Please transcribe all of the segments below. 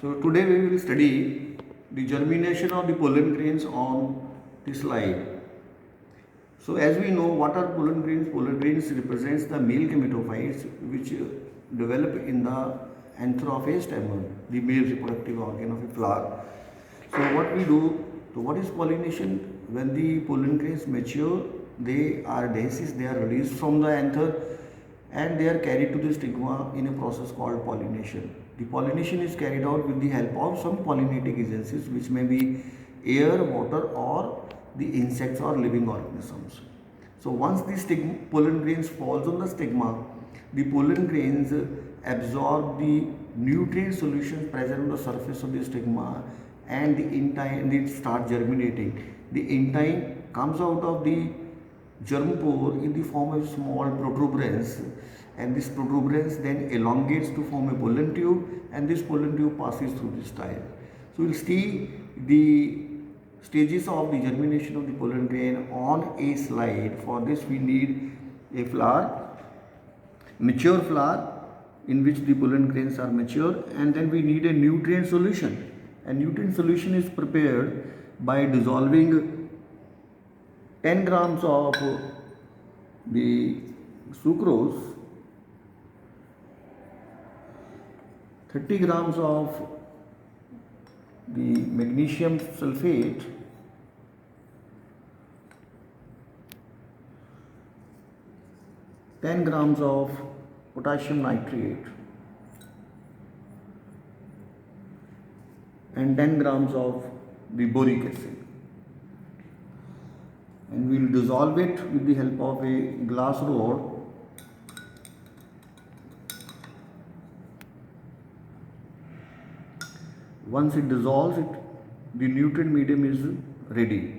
So today we will study the germination of the pollen grains on the slide. So as we know, what are pollen grains? Pollen grains represents the male gametophytes which develop in the anther of a stamen, the male reproductive organ of a flower. So what we do, so what is pollination? When the pollen grains mature, they are diasis, they are released from the anther and they are carried to the stigma in a process called pollination. The pollination is carried out with the help of some pollinating agencies which may be air, water or the insects or living organisms. So once the pollen grains falls on the stigma, the pollen grains absorb the nutrient solutions present on the surface of the stigma and the intine it starts germinating. The intine comes out of the germ pore in the form of small protuberance, and this protuberance then elongates to form a pollen tube, and this pollen tube passes through the style. So we'll see the stages of the germination of the pollen grain on a slide. For this we need a flower, mature flower in which the pollen grains are mature, and then we need a nutrient solution. A nutrient solution is prepared by dissolving 10 grams of the sucrose, 30 grams of the magnesium sulfate, 10 grams of potassium nitrate and 10 grams of the boric acid, and we will dissolve it with the help of a glass rod. Once it dissolves, the nutrient medium is ready.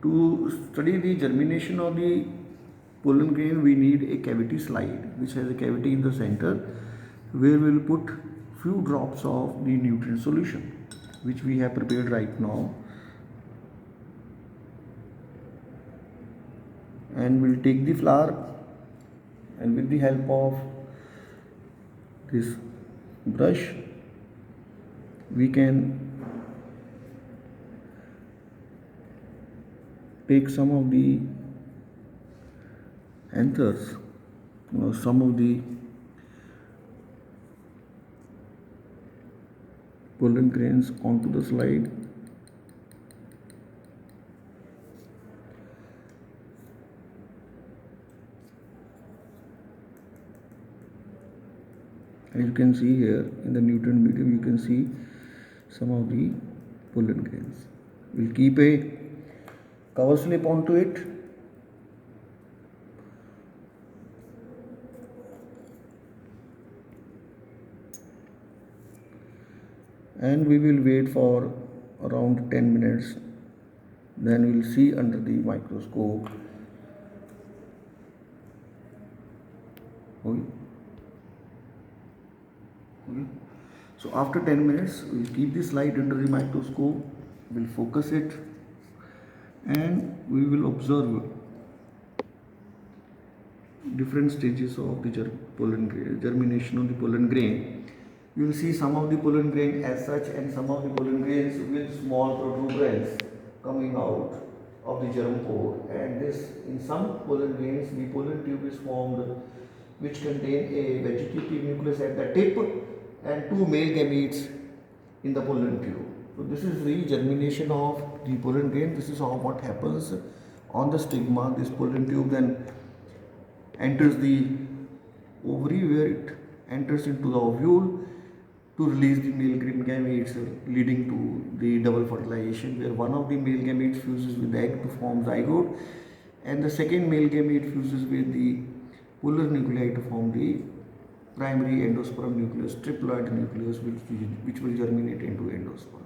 To study the germination of the pollen grain, we need a cavity slide which has a cavity in the center where we will put few drops of the nutrient solution which we have prepared right now, and we will take the flower and with the help of this brush we can take some of the anthers, some of the pollen grains onto the slide. As you can see here in the nutrient medium, you can see some of the pollen grains. We'll keep a cover slip onto it, and we will wait for around 10 minutes. Then we will see under the microscope. Okay. So after 10 minutes we will keep the slide under the microscope, we will focus it and we will observe different stages of the germination of the pollen grain. You will see some of the pollen grain as such and some of the pollen grains with small protuberance coming out of the germ pore, and this in some pollen grains the pollen tube is formed which contain a vegetative nucleus at the tip and two male gametes in the pollen tube. So this is the germination of the pollen grain. This is how what happens on the stigma. This pollen tube then enters the ovary where it enters into the ovule to release the male gametes, leading to the double fertilization where one of the male gametes fuses with the egg to form zygote and the second male gamete fuses with the polar nuclei to form the primary endosperm nucleus, triploid nucleus which will germinate into endosperm.